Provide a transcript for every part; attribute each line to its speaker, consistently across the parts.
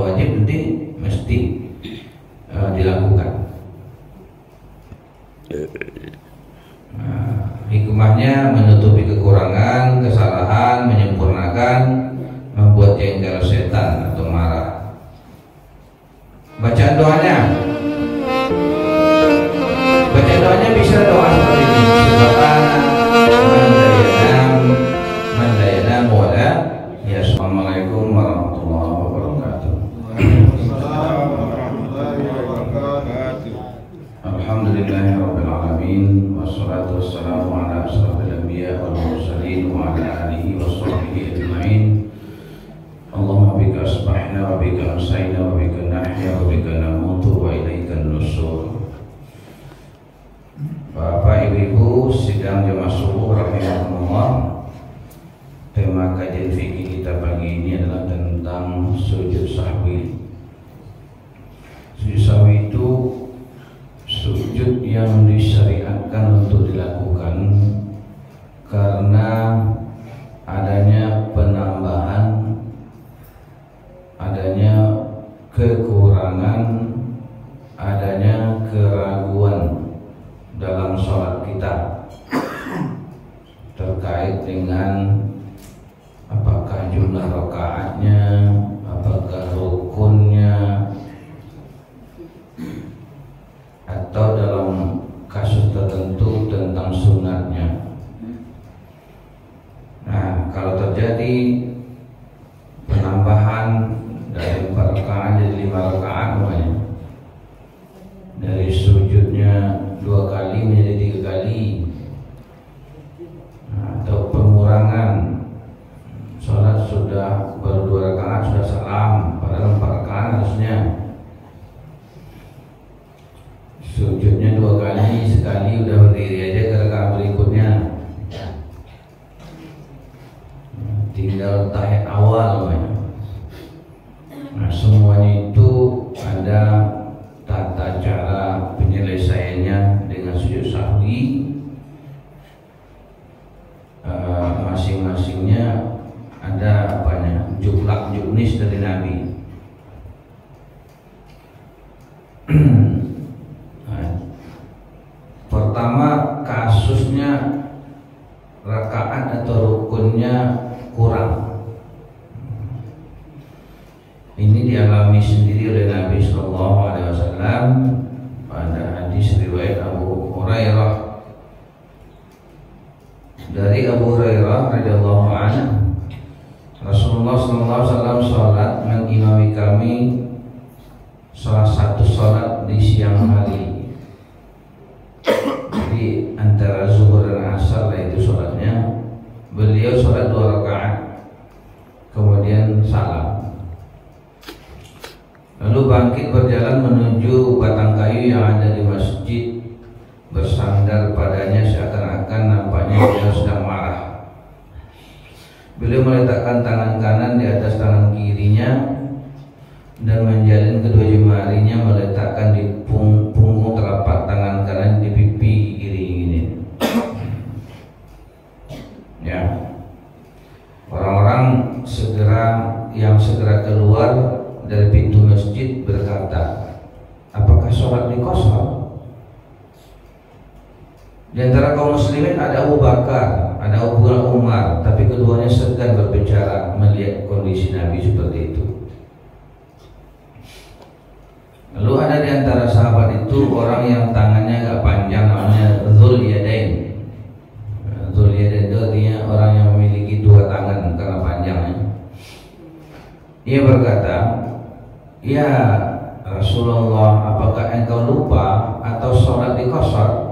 Speaker 1: atau wajib nanti mesti dilakukan. Hikmahnya menutupi kekurangan, kesalahan, menyempurnakan, membuat jengkel setan atau marah. Bacaan doanya bisa doa seperti ini: Assalamualaikum warahmatullahi wabarakatuh. Alhamdulillahirabbil alamin, wassalatu wassalamu ala asyrafil anbiya wal mursalin wa ala alihi washabbihi ajmain. Allahumma bika asbahna wa bika amsayna wa bika nahya wa bika namutu wa ilaikan nusur. Bapak Ibu sidang jemaah subuh rahimahumullah. Tema kajian fikih kita pagi ini adalah tentang sujud sahwi. Sujud sahwi itu sujud yang disyariatkan untuk dilakukan karena adanya penambahan, adanya kekurangan, adanya keraguan dalam sholat kita terkait dengan apakah jumlah rakaatnya, apakah rukunnya, atau dalam kasus tertentu tentang sunatnya. Nah, kalau terjadi penambahan dari 4 rakaat jadi 5 rakaat namanya, dari sujudnya 2 kali menjadi 3 kali, atau pengurangan, sholat sudah baru 2 rakaat sudah salam padahal 4 rakaat harusnya, sujudnya 2 kali, sekali udah berdiri aja ke rakaat berikutnya, tinggal tahiyat awal namanya. Nah, semuanya itu ada tata cara penyelesaiannya dengan sujud sahwi. Masing-masingnya ada apanya, juklak juknis dari Nabi. Pertama, kasusnya rakaat atau rukunnya kurang. Ini dialami sendiri oleh Nabi SAW pada hadis riwayat Abu Hurairah. Dari Abu Hurairah radhiyallahu anhu, Rasulullah SAW sholat mengimami kami salah satu sholat di siang hari. Jadi antara zuhur dan asar itu sholatnya. Beliau sholat 2 rakaat, kemudian salam, lalu bangkit berjalan menuju batang kayu yang ada di masjid, bersandar padanya seakan-akan nampaknya beliau sedang marah. Beliau meletakkan tangan kanan di atas tangan kirinya dan menjalin kedua jemarinya, meletakkan di punggung telapak tangan kanan di pipi kiri ini. Ya, orang-orang yang segera keluar dari pintu masjid berkata, apakah sholat di kosor? Di antara kaum muslimin ada Abu Bakar, ada Abu Umar, tapi keduanya segan berbicara melihat kondisi Nabi seperti itu. Lalu ada di antara sahabat itu orang yang tangannya agak panjang, namanya Dzul Yadain. Dzul Yadain itu artinya orang yang memiliki 2 tangan karena panjangnya. Ia berkata, ya Rasulullah, apakah engkau lupa atau sholat di kosor?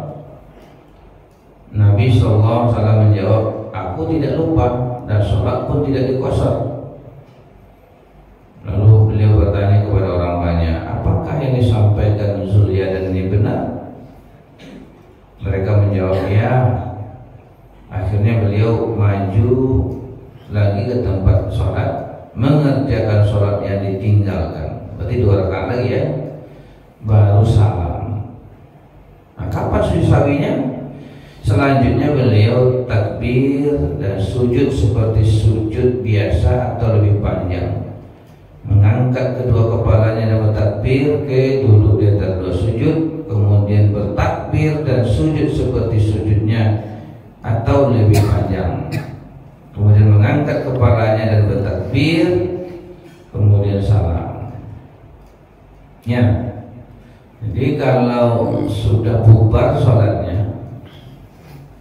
Speaker 1: Nabi SAW menjawab, aku tidak lupa dan sholat pun tidak dikosor. Lalu beliau bertanya kepada orang banyak, apakah yang disampaikan Zulyadan ini benar? Mereka menjawab ya. Akhirnya beliau maju lagi ke tempat sholat, mengerjakan sholat yang ditinggalkan, berarti 2 rakaat lagi ya, baru salam. Nah, kapan sujud sahwinya? Selanjutnya beliau takbir dan sujud seperti sujud biasa atau lebih panjang, mengangkat mengangkat kedua kepalanya dan bertakbir, duduk di atas dua sujud, kemudian bertakbir dan sujud seperti sujudnya atau lebih panjang, kemudian mengangkat kepalanya dan bertakbir, kemudian salam. Ya, jadi kalau sudah bubar sholatnya,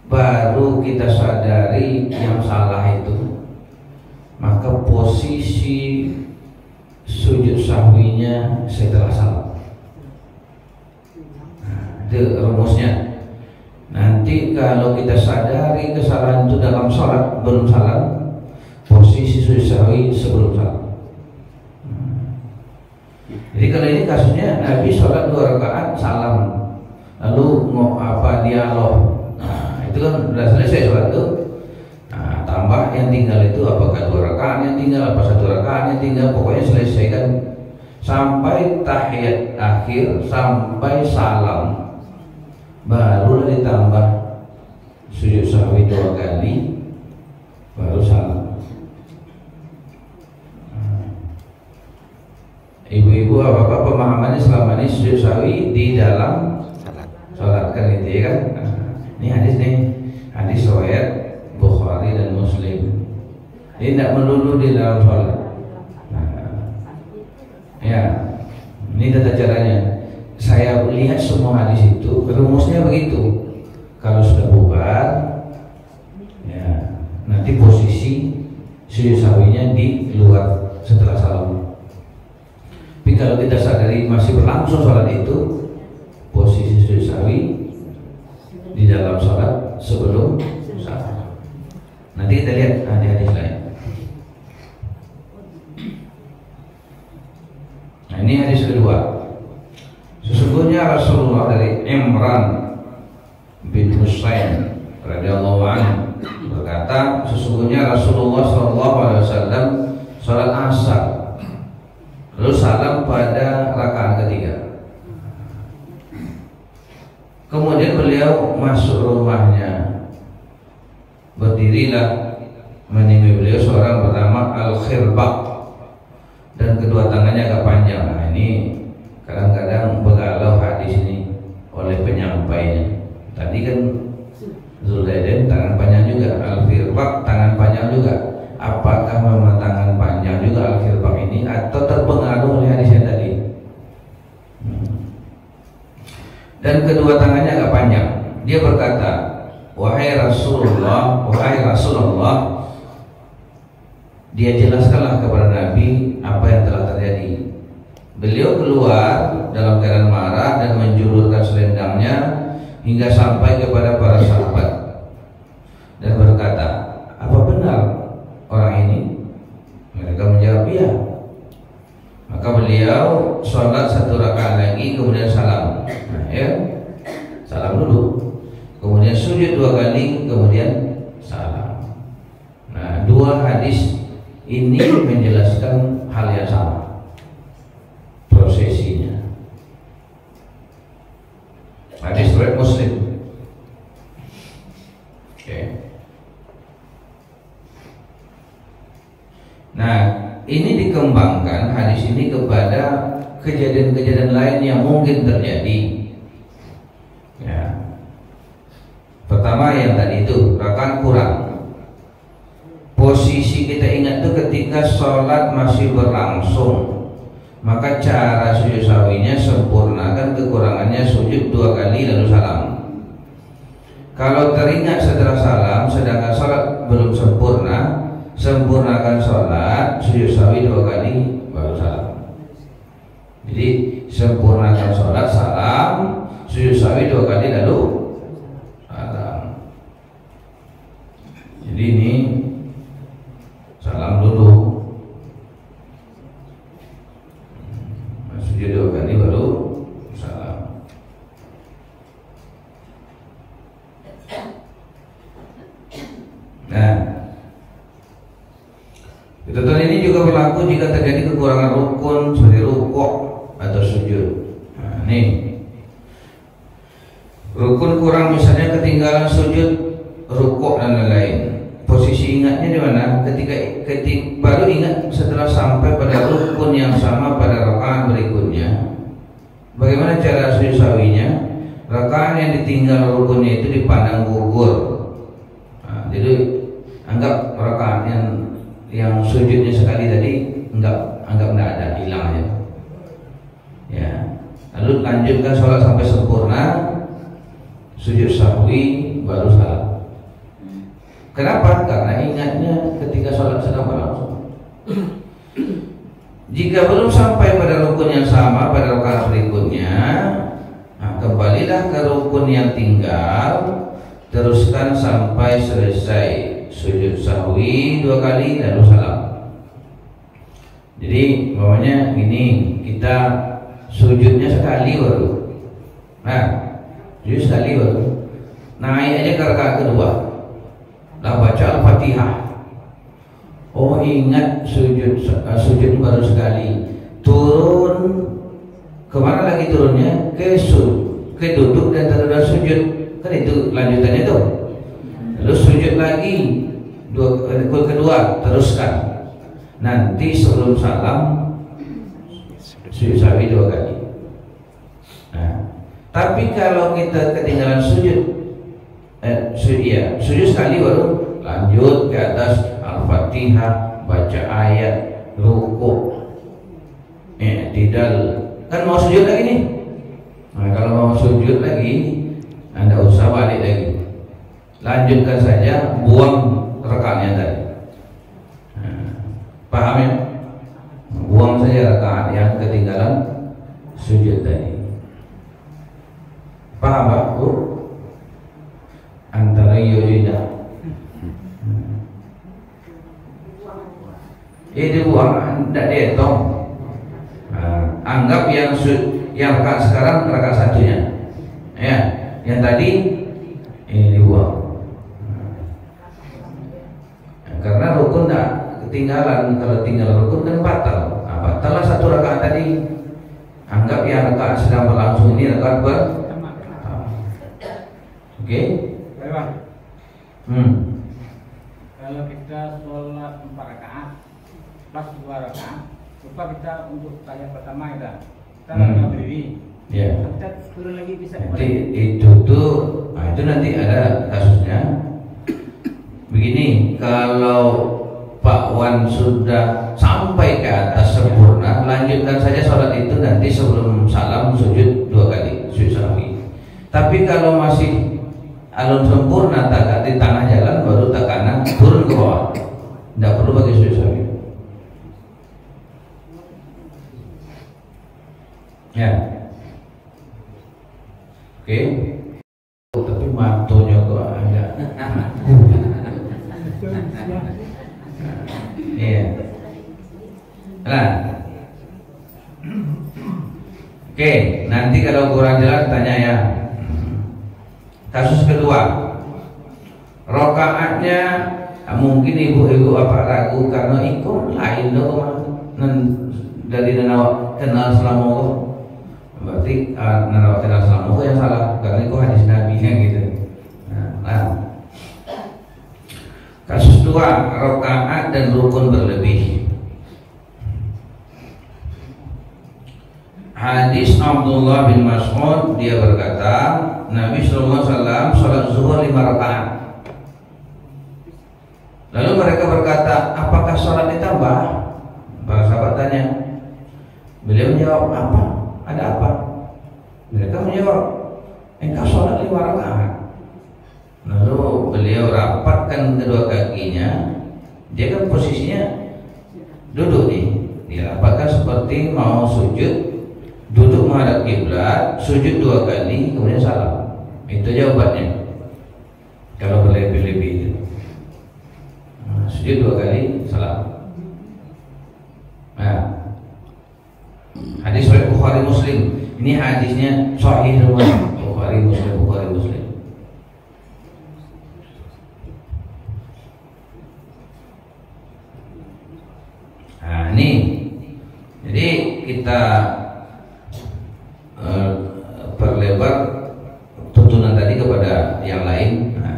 Speaker 1: baru kita sadari yang salah itu, maka posisi sujud sahwinya setelah salam. Nah, itu rumusnya. Nanti kalau kita sadari kesalahan itu dalam sholat belum salam, posisi sujud sahwi sebelum salam. Jadi kalau ini kasusnya Nabi sholat 2 rakaat salam, lalu mau apa dialog. Nah, itu kan sudah selesai sholat itu. Nah, tambah yang tinggal itu apakah 2 rakaat yang tinggal, apa 1 rakaat yang tinggal, pokoknya selesaikan sampai tahiyat akhir, sampai salam, baru ditambah sujud sahwi 2 kali, baru salam. Ibu-ibu apa-apa pemahamannya selama ini sujud sahwi di dalam sholat kan gitu ya kan? Ini hadis riwayat Bukhari dan Muslim. Ini tidak melulu di dalam sholat. Ya, ini tata caranya. Saya lihat semua hadis itu rumusnya begitu. Kalau sudah bubar, ya nanti posisi sujud sahwinya di luar setelah salam. Tapi kalau kita sadari masih berlangsung sholat itu, posisi sujud sahwi di dalam sholat sebelum salam. Nanti kita lihat hadis lain. Nah, ini hadis kedua. Sesungguhnya Rasulullah dari Imran bin Husain radhiyallahu anhu berkata, sesungguhnya Rasulullah SAW sholat asar lalu salam pada rakaat ketiga. Kemudian beliau masuk rumahnya, berdirilah menimba beliau seorang bernama Al-Khirbaq, dan kedua tangannya agak panjang. Nah, ini kadang-kadang begalau hadis ini oleh penyampainya. Tadi kan Zulaidan tangan panjang juga, Al-Khirbaq tangan panjang juga. Apakah memang tangan panjang juga Al-Khirbaq ini atau terpengaruh oleh hadis yang tadi? Dan kedua tangannya agak panjang. Dia berkata, wahai Rasulullah, dia jelaskanlah kepada Nabi apa yang telah terjadi. Beliau keluar dalam keadaan marah dan menjulurkan selendangnya hingga sampai kepada para sahabat dan berkata, apa benar orang ini? Mereka menjawab iya. Maka beliau sholat 1 rakaat lagi, kemudian salam. Nah, ya, salam dulu, kemudian sujud 2 kali, kemudian salam. Nah, 2 hadis ini menjelaskan hal yang sama prosesinya. Hadis riwayat Muslim. Oke. Nah, ini dikembangkan hadis ini kepada kejadian-kejadian lain yang mungkin terjadi. Ya. Pertama yang tadi itu rakaat kurang. Posisi kita ingat itu ketika sholat masih berlangsung, maka cara sujud sahwinya sempurnakan kekurangannya sujud 2 kali lalu salam. Kalau teringat setelah salam sedangkan sholat belum sempurna, sempurnakan sholat sujud sahwi 2 kali baru salam. Jadi sempurnakan sholat salam, sujud sahwi 2 kali lalu salam. Jadi ini salam dulu, sujud 2 kali baru salam. Nah, ketentuan ini juga berlaku jika terjadi kekurangan rukun seperti rukuk atau sujud. Nah, nih rukun kurang, misalnya ketinggalan sujud, rukuk dan lain-lain. posisi ingatnya di mana? Ketika baru ingat setelah sampai pada rukun yang sama pada rakaat berikutnya. Bagaimana cara sujud sahwinya? Rakaat yang ditinggal rukunnya itu dipandang gugur. Nah, jadi anggap rakaat yang sujudnya sekali tadi anggap tidak ada, hilang aja. Ya. Lalu lanjutkan sholat sampai sempurna, sujud sahwi baru salam. Kenapa? Karena ingatnya ketika sholat sedang berlangsung. Jika belum sampai pada rukun yang sama pada rakaat berikutnya, nah, kembalilah ke rukun yang tinggal, teruskan sampai selesai sujud sahwi 2 kali lalu salam. Jadi umpamanya ini kita sujudnya sekali baru, nah sujud sekali baru, naik aja ke rakaat kedua. Lah baca Al-Fatihah. Oh ingat sujud baru sekali. Turun kemana lagi turunnya? Ke duduk dan terus sujud. Kan itu lanjutannya tuh. Lalu sujud lagi kedua teruskan. Nanti sebelum salam sujud sahwi 2 kali. Nah, tapi kalau kita ketinggalan sujud sekali baru lanjut ke atas Al-Fatihah, baca ayat, rukuk, tidak kan mau sujud lagi nih. Nah, kalau mau sujud lagi, Anda usah balik lagi, lanjutkan saja, buang rakaatnya tadi. Paham ya? Buang saja rakaat yang ketinggalan sujud tadi. Paham Pak Bu? Antara yurida itu buang, tidak dihitung. Anggap yang rakaat sekarang rakaat satunya, ya, yang tadi ini dibuang. Karena rukun tidak ketinggalan. Kalau tinggal rukun kan batal. Batallah 1 rakaat tadi. Anggap yang rakaat sedang berlangsung ini rakaat Oke?
Speaker 2: Kalau kita sholat 4 rakaat plus 2 rakaat, lupa kita untuk tahiyat pertama kita berdiri.
Speaker 1: Ya.
Speaker 2: Kita turun lagi bisa.
Speaker 1: Nanti itu nanti ada kasusnya. Begini, kalau Pak Wan sudah sampai ke atas sempurna, lanjutkan saja sholat itu, nanti sebelum salam sujud 2 kali sujud sahwi. Tapi kalau masih alun sempurna tak di tengah jalan, baru tak kanan turun ke bawah, tidak perlu bagi sujud sahwi. Ya, oke. Tapi matonya kok ada. Iya. Nah, oke. Nanti kalau kurang jelas tanya ya. Kasus kedua, rokaatnya mungkin ibu-ibu ragu karena ikut lain dong dari nawak kenal selama berarti nawak kenal selama yang salah karena itu hadis nabinya gitu. Nah, kasus 2, rokaat dan rukun berlebih. Hadis Abdullah bin Mas'ud, dia berkata, Nabi SAW sholat zuhur 5 rakaat. Lalu mereka berkata, apakah sholat ditambah? Para sahabat tanya. Beliau menjawab, apa? Ada apa? Mereka menjawab, engkau sholat 5 rakaat. Lalu beliau rapatkan kedua kakinya. Dia kan posisinya duduk nih. Dia rapatkan seperti mau sujud, duduk menghadap kiblat, sujud 2 kali, kemudian salam. Itu jawabannya. Kalau berlebih-lebih itu, sujud 2 kali, salam. Nah, hadis riwayat Bukhari Muslim. Ini hadisnya sahih semua. Bukhari Muslim. Nah, ini jadi kita perlebar tuntunan tadi kepada yang lain. Nah,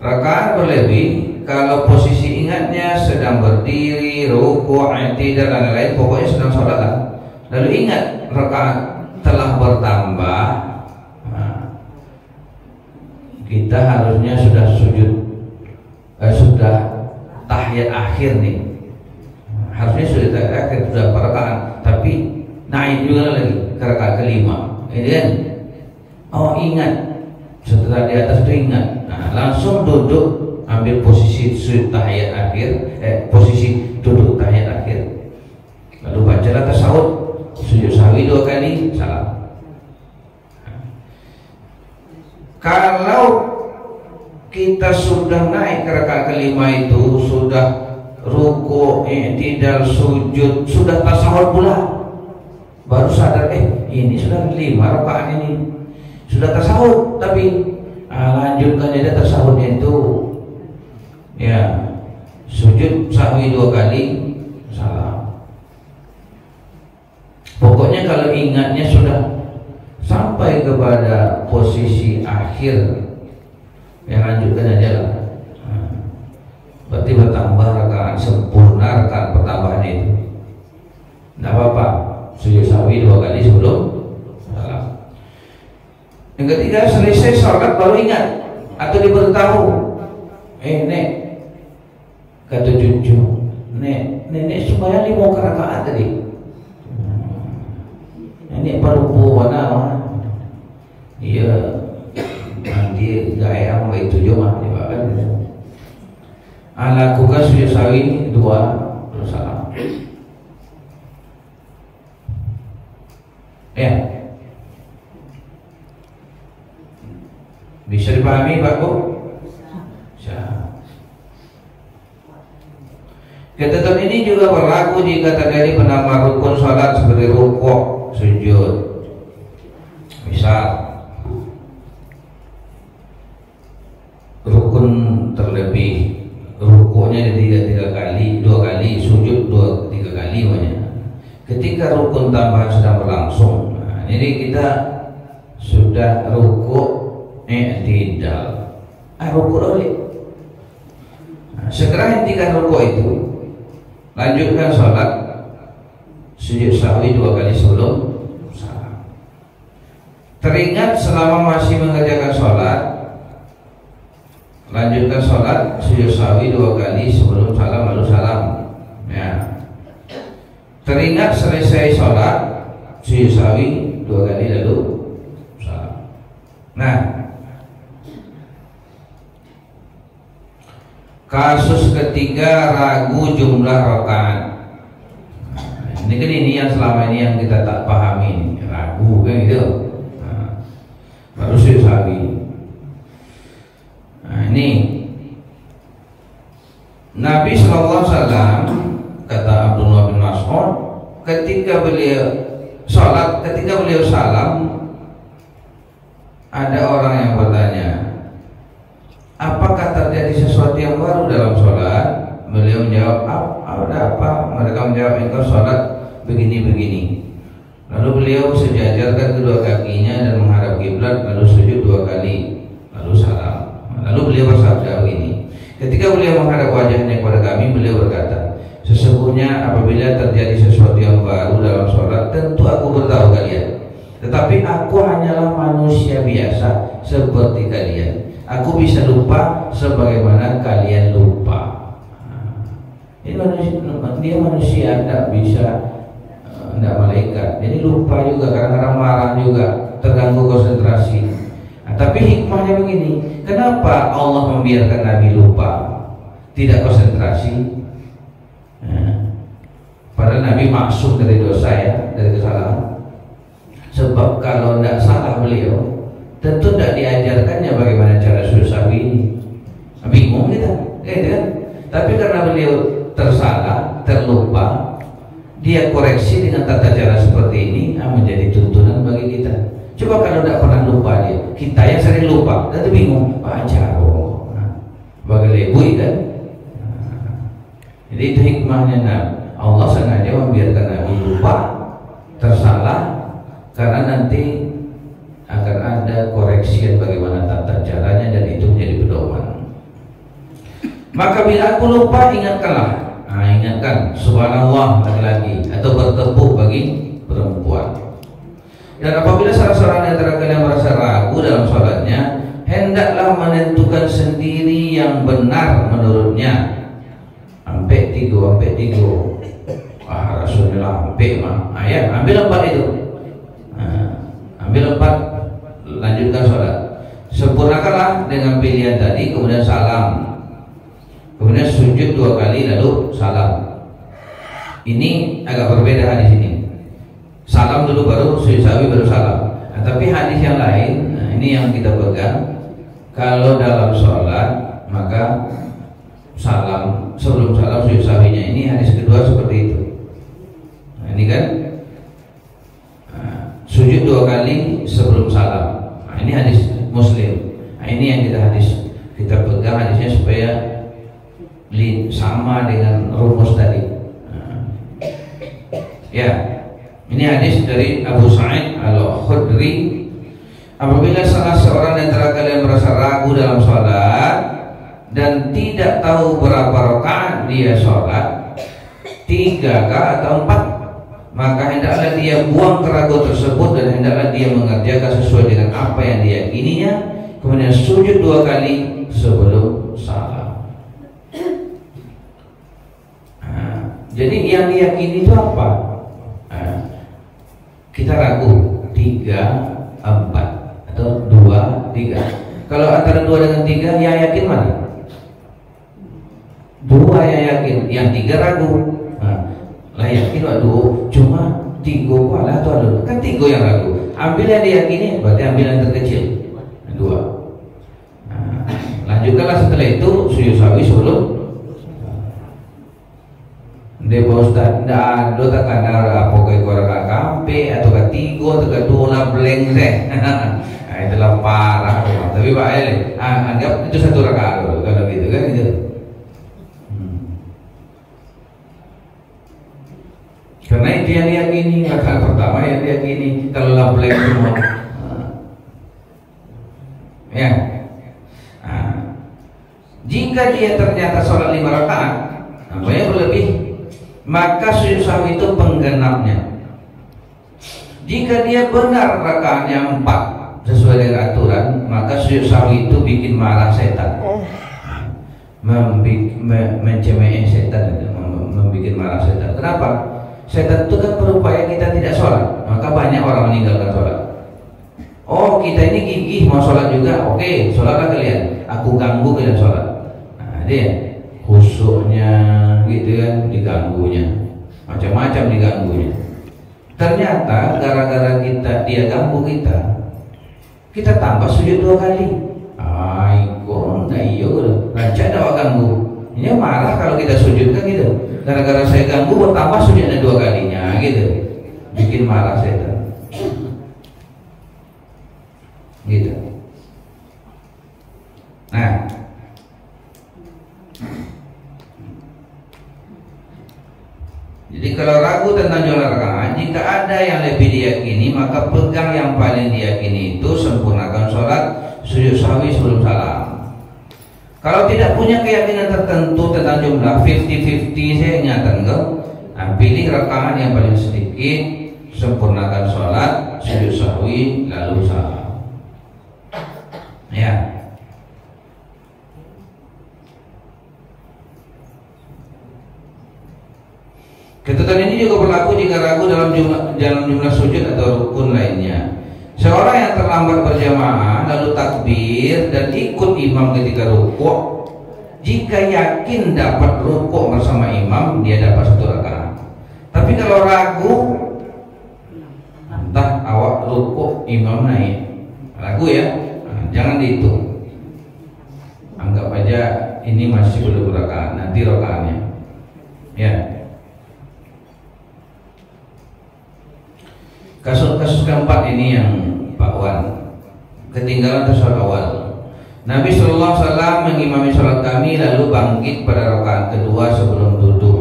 Speaker 1: rakaat berlebih kalau ruku', i'tidal dan lain-lain, pokoknya sedang sholat lah. Lalu ingat rakaat telah bertambah, kita harusnya sudah sujud, sudah tahiyat akhir nih. Harusnya sudah tahiyat akhir, sudah rakaat, tapi naik juga lagi ke rakaat kelima. Ini kan? Oh ingat, setelah di atas itu ingat, langsung duduk, ambil posisi sujud tahiyat akhir, posisi duduk tahiyat akhir. Lalu bacalah tasawuf, sujud sahwi 2 kali, salam. Kalau kita sudah naik ke rakaat kelima itu, sudah ruku', i'tidal, sujud, sudah tasawuf pula, baru sadar ini sudah 5 rakaat ini, sudah tasawuf, tapi lanjutkan aja tasawufnya itu ya, sujud sahwi 2 kali, salam. Pokoknya kalau ingatnya sudah sampai kepada posisi akhir, yang lanjutkan aja lah. Berarti bertambah rakaat, sempurna rakaat pertambahan itu. Tidak apa-apa, sujud sahwi 2 kali sebelum salam. Yang ketiga, selesai sholat baru ingat atau diberitahu, nek, kata cucu, nenek sembahyang 5 rakaat tadi. Nenek baru mana? Iya, nanti gaya apa itu juga kan. Lakukan sujud sahwi 2 terus salam. Ya, bisa dipahami Pak Bu? Bisa. Ketentuan ini juga berlaku jika terjadi penambah rukun sholat seperti rukuk, sujud. Misal rukun terlebih, rukuknya 3 kali, 2 kali, sujud 2-3 kali banyak. Ketika rukun tambahan sedang berlangsung, jadi kita sudah rukuk, i'tidal, rukuk balik. Segera hentikan rukuk itu, lanjutkan sholat, sujud sahwi 2 kali sebelum salam. Teringat selama masih mengerjakan sholat, lanjutkan sholat, sujud sahwi 2 kali sebelum salam lalu salam. Ya. Teringat selesai sholat, sujud sahwi 2 kali lalu salam. Nah, kasus ketiga, ragu jumlah rakaat. Ini kan ini yang selama ini yang kita tak pahami, ragu kan gitu. Baru sujud sahwi. Nah, ini Nabi SAW, kata Abdullah bin Mas'ud, ketika beliau sholat, ketika beliau salam, ada orang yang bertanya, apakah terjadi sesuatu yang baru dalam sholat? Beliau menjawab, ada apa? Mereka menjawab, engkau sholat begini-begini. Lalu beliau sejajarkan kedua kakinya dan menghadap kiblat, lalu sujud 2 kali, lalu salam. Lalu beliau bersabda begini, ketika beliau menghadap wajahnya kepada kami, beliau berkata, sesungguhnya apabila terjadi sesuatu yang baru dalam sholat, tentu aku beritahu kalian. Tetapi aku hanyalah manusia biasa seperti kalian. Aku bisa lupa sebagaimana kalian lupa. Ini manusia, dia manusia, tidak bisa, tidak malaikat. Jadi lupa juga, kadang-kadang marah juga, terganggu konsentrasi. Tapi hikmahnya begini, kenapa Allah membiarkan Nabi lupa, tidak konsentrasi? Padahal Nabi maksum dari dosa ya, dari kesalahan. Sebab kalau tidak salah beliau, tentu tidak diajarkannya bagaimana cara sujud sahwi ini. Bingung kita, kan? Tapi karena beliau tersalah, terlupa, dia koreksi dengan tata cara seperti ini, menjadi tuntunan bagi kita. Coba kalau tidak pernah lupa dia, kita yang sering lupa, tentu bingung, baca bagi lebui kan. Jadi itu hikmahnya Allah sengaja membiarkan Nabi lupa, tersalah, karena nanti akan ada koreksian bagaimana tata caranya, dan itu menjadi pedoman. Maka bila aku lupa, ingatkanlah. ingatkan subhanallah laki-laki atau bertepuk bagi perempuan. Dan apabila salah seorang di antara kalian merasa ragu dalam sholatnya, hendaklah menentukan sendiri yang benar menurutnya. Sampai tiga. Rasulullah sampai mah. Ayat ambil 4 itu. Ambil 4, lanjutkan sholat. Sempurnakanlah dengan pilihan tadi, kemudian salam, kemudian sujud 2 kali lalu salam. Ini agak berbeda hadis ini. Salam dulu baru sujud sahwi baru salam. Tapi hadis yang lain, ini yang kita pegang. Kalau dalam sholat maka salam, sebelum salam sujud sahwinya. Ini hadis kedua seperti itu. Ini kan sujud 2 kali sebelum salam. Ini hadis Muslim. Ini yang kita pegang hadisnya supaya sama dengan rumus tadi. Ya, ini hadis dari Abu Sa'id Al-Khudri. Apabila salah seorang antara kalian merasa ragu dalam sholat dan tidak tahu berapa rakaat dia sholat, 3 atau 4, maka hendaklah dia buang keraguan tersebut dan hendaklah dia mengerjakan sesuai dengan apa yang diyakininya, kemudian sujud 2 kali sebelum salam. Jadi yang diyakini itu apa? Kita ragu 3, 4 atau 2, 3. Kalau antara 2 dengan 3, yang yakin mana? 2 yang yakin, yang 3 ragu. Lah yakin waduh, cuma 3 lah tuh ada. Kan 3 yang ragu. Ambil yang diyakini, berarti ambil yang terkecil. 2. Lanjutkanlah setelah itu sujud sahwi sebelum. Dia Ustaz, ndak ada takkan ada apa ke korang kampe atau ke 3 atau ke 2 lah blank deh. Itulah parah. Tapi Pak El, anggap itu 1 rakaat kalau gitu kan gitu. Karena itu yang diyakini, rakaat pertama yang diyakini, kalau lah blank semua. Ya. Jika dia ternyata sholat 5 rakaat, apa yang berlebih, maka sujud sahwi itu penggenapnya. Jika dia benar rakaatnya 4 sesuai dengan aturan, maka sujud sahwi itu bikin marah setan, mencemeh setan, membuat marah setan. Kenapa? Setan itu kan berupaya kita tidak sholat, maka banyak orang meninggalkan sholat. Oh, kita ini gigih mau sholat juga, oke, sholatlah kalian. Aku ganggu kalian sholat. Dia khusyuknya gitu kan diganggunya, macam-macam diganggunya. Ternyata gara-gara dia ganggu kita tambah sujud 2 kali. Ikon, iyo, rancak dah ganggu. Ini marah kalau kita sujud kan gitu. Gara-gara saya ganggu bertambah sujudnya 2 kalinya gitu. Bikin marah setan. Gitu. Nah, jadi kalau ragu tentang jumlah rakaat, jika ada yang lebih diyakini, maka pegang yang paling diyakini itu, sempurnakan sholat sujud sahwi sebelum salam. Kalau tidak punya keyakinan tertentu tentang jumlah 50-50, saya ingatkan pilih rakaat yang paling sedikit, sempurnakan sholat sujud sahwi lalu salam. Ya. Ketentuan ini juga berlaku jika ragu dalam jumlah sujud atau rukun lainnya. Seorang yang terlambat berjamaah lalu takbir dan ikut imam ketika rukuk, jika yakin dapat rukuk bersama imam, dia dapat 1 rakaat. Tapi kalau ragu, entah awak rukuk imam naik, ragu ya, jangan dihitung. Anggap aja ini masih belum rakaat, nanti rakaatnya. Ya. Kasus keempat ini yang Pak Wan, ketinggalan sholat awal. Nabi SAW mengimami sholat kami lalu bangkit pada rakaat kedua sebelum duduk.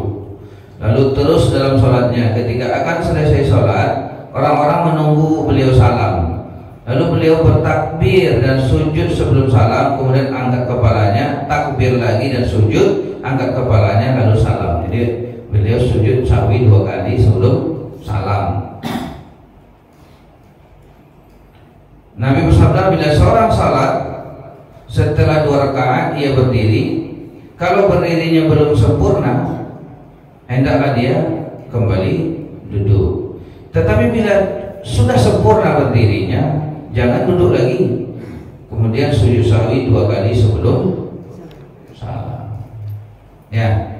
Speaker 1: Lalu terus dalam sholatnya. Ketika akan selesai sholat, orang-orang menunggu beliau salam. Lalu beliau bertakbir dan sujud sebelum salam, kemudian angkat kepalanya, takbir lagi dan sujud, angkat kepalanya lalu salam. Jadi beliau sujud sahwi 2 kali sebelum salam. Nabi bersabda, bila seorang salat setelah 2 rakaat ia berdiri, kalau berdirinya belum sempurna, hendaklah dia kembali duduk. Tetapi bila sudah sempurna berdirinya, jangan duduk lagi. Kemudian sujud sahwi 2 kali sebelum salam. Ya.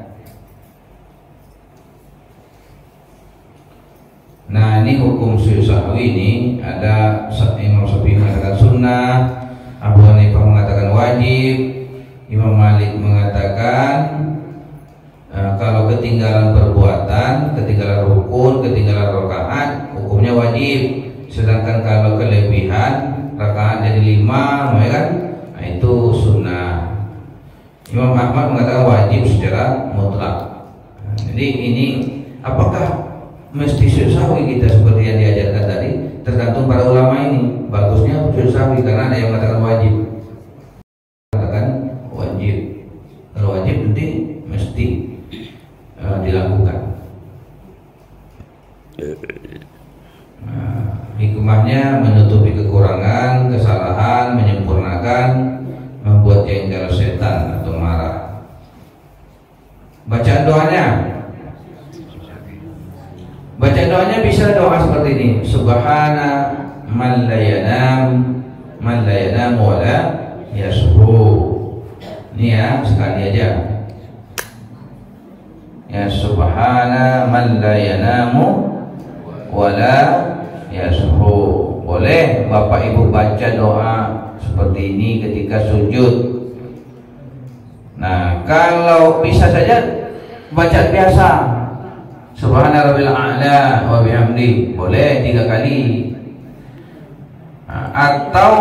Speaker 1: Nah, ini hukum sujud sahwi ini ada Imam Syafi'i mengatakan sunnah, Abu Hanifah mengatakan wajib, Imam Malik mengatakan kalau ketinggalan perbuatan, ketinggalan rukun, ketinggalan rakaat, hukumnya wajib. Sedangkan kalau kelebihan rakaat jadi 5, ya kan? Nah, itu sunnah. Imam Ahmad mengatakan wajib secara mutlak. Nah, jadi ini apakah mesti sujud sahwi kita seperti yang diajarkan tadi? Tergantung para ulama ini. Bagusnya sujud sahwi karena ada yang mengatakan wajib. Katakan wajib. Kalau wajib nanti mesti dilakukan. Nah, hikmahnya menutupi kekurangan, kesalahan, menyempurnakan, membuat jengkel setan atau marah. Bacaan doanya, bisa doa seperti ini: Subhana man la yanam wa la yashu. Ini ya, sekali aja. Ya, Subhana man la yanamu wa la yashu. Boleh Bapak Ibu baca doa seperti ini ketika sujud. Nah, kalau bisa saja bacaan biasa, Subhana rabbil a'la wa bihamdi, boleh 3 kali. Nah, atau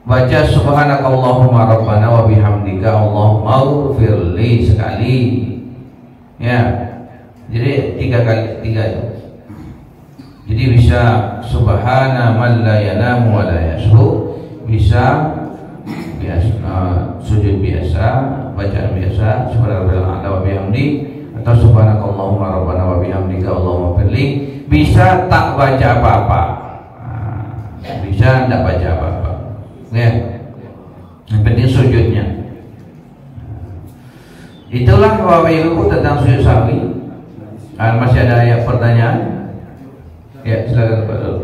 Speaker 1: baca subhanakallahumma rabbana wa bihamdika Allahumma ighfirli sekali. Ya. Jadi 3 kali, 3 itu. Jadi bisa subhana man la yanamu wa la yashu, bisa biasa sujud biasa, bacaan biasa subhanallah wa bihamdi, atau subhanakallahumma rabbana wa bihamdika Allahumma ighfirli, bisa tak baca apa-apa. Bisa tidak baca apa-apa. Ya. Yang penting sujudnya. Itulah Bapak Ibu tentang sujud sahwi. Masih ada pertanyaan? Ya, silakan Pak Dul.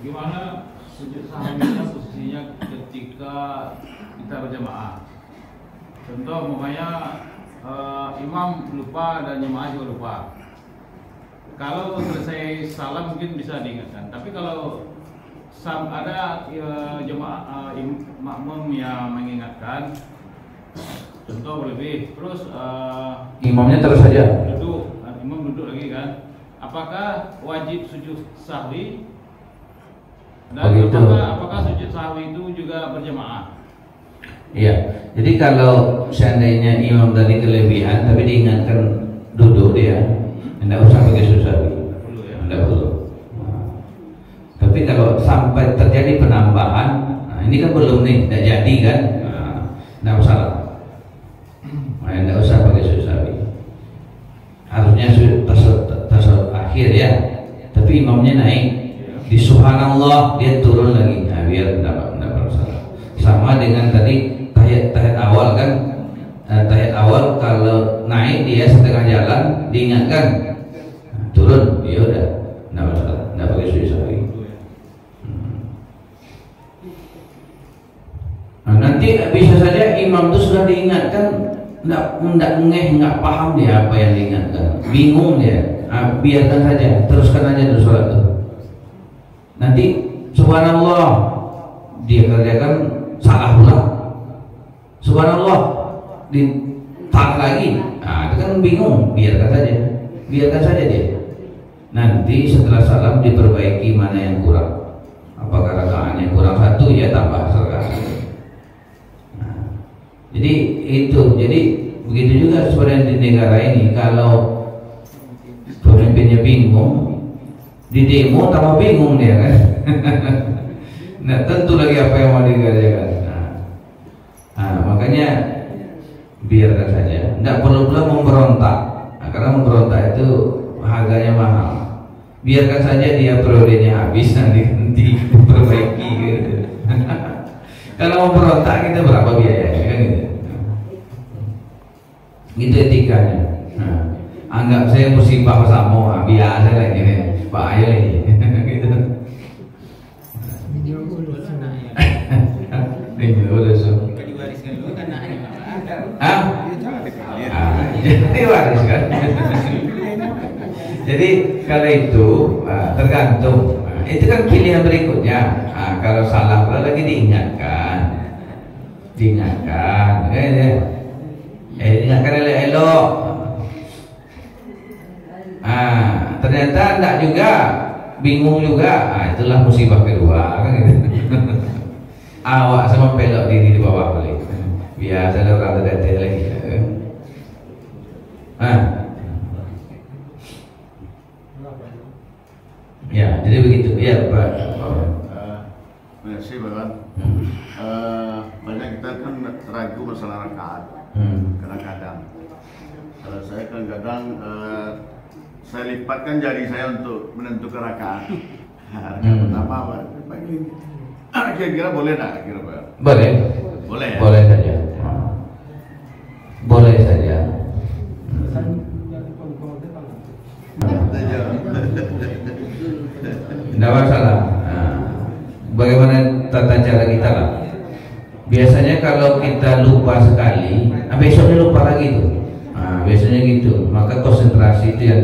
Speaker 3: Gimana sujud sahwinya posisinya ketika kita berjamaah? Contoh, umpamanya imam lupa dan jemaah juga lupa. Kalau selesai salam mungkin bisa diingatkan. Tapi kalau ada jemaah makmum yang mengingatkan, contoh berlebih, terus
Speaker 1: imamnya terus saja
Speaker 3: duduk, imam duduk lagi kan? Apakah wajib sujud sahwi? Dan apakah sujud sahwi itu juga berjamaah?
Speaker 1: Iya. Jadi kalau seandainya imam tadi kelebihan tapi diingatkan duduk dia, tidak usah pakai sujud sahwi. Tidak perlu. Tapi kalau sampai terjadi penambahan, nah ini kan belum nih, tidak jadi kan? Tidak masalah. Tidak usah pakai sujud sahwi. Harusnya tasawuf akhir ya, tapi imamnya naik di subhanallah, dia turun lagi. Nah, biar tidak masalah. Sama dengan tadi tahiyat awal kan, tahiyat awal kalau naik dia setengah jalan diingatkan, nah, turun, ya udah, tidak masalah, tidak pakai sujud sahwi. Nah, nanti bisa saja imam itu sudah diingatkan, tidak ngeh, nggak paham dia apa yang diingatkan, bingung dia. Nah, biarkan saja, teruskan aja dulu sholat itu. Nanti subhanallah dia kerjakan salah pula, subhanallah ditarik lagi. Nah, itu kan bingung, biarkan saja dia. Nanti setelah salam diperbaiki mana yang kurang. Apakah rakaatnya kurang 1, ya tambah 1. Jadi itu, jadi begitu juga sebenarnya di negara ini. Kalau pemimpinnya bingung, di demo tambah bingung dia kan. Nah, tentu lagi apa yang mau dikerjakan. Nah, makanya biarkan saja, tidak perlu pula memberontak. Nah, karena memberontak itu harganya mahal. Biarkan saja dia periodenya habis, nanti diperbaiki gitu. Kalau memberontak kita berapa biayanya kan gitu. Gitu etikanya. Nah, anggap saya musibah bersama, biasa lagi nih, bahaya lagi. Gitu. Jadi wariskan. Jadi kalau itu tergantung. Itu kan pilihan berikutnya. Kalau salah lagi diingatkan, diingatkan elok. Ternyata enggak juga, bingung juga. Itulah musibah kedua kan gitu. Awak sama pelok diri di bawah balik. Biasa ada orang terdetek lagi. Ya, jadi begitu. Ya, Pak.
Speaker 4: Terima kasih, Bapak. Banyak kita kan ragu masalah rakaat. Kadang-kadang. Kalau saya kadang-kadang saya lipatkan jari saya untuk menentukan rakaat. Rakaat pertama, bagi kira-kira boleh tak? Kira-kira
Speaker 1: boleh.
Speaker 4: Boleh ya?
Speaker 1: Boleh saja. Boleh saja. Tidak masalah. Bagaimana tata cara kita lah. Biasanya kalau kita lupa sekali, besoknya lupa lagi tuh. Biasanya gitu. Maka konsentrasi itu yang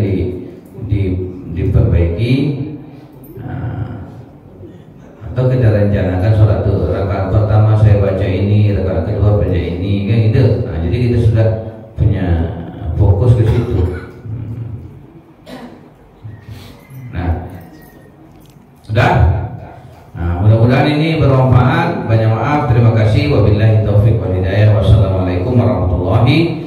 Speaker 1: diperbaiki. Atau kita rencanakan sholat tuh, rakaat pertama saya baca ini, rakaat kedua baca ini, kan gitu. Jadi kita sudah punya fokus ke situ. Nah, sudah. Mudah-mudahan ini bermanfaat. Banyak maaf, terima kasih. Wabillahi taufiq wal hidayah. Wassalamualaikum warahmatullahi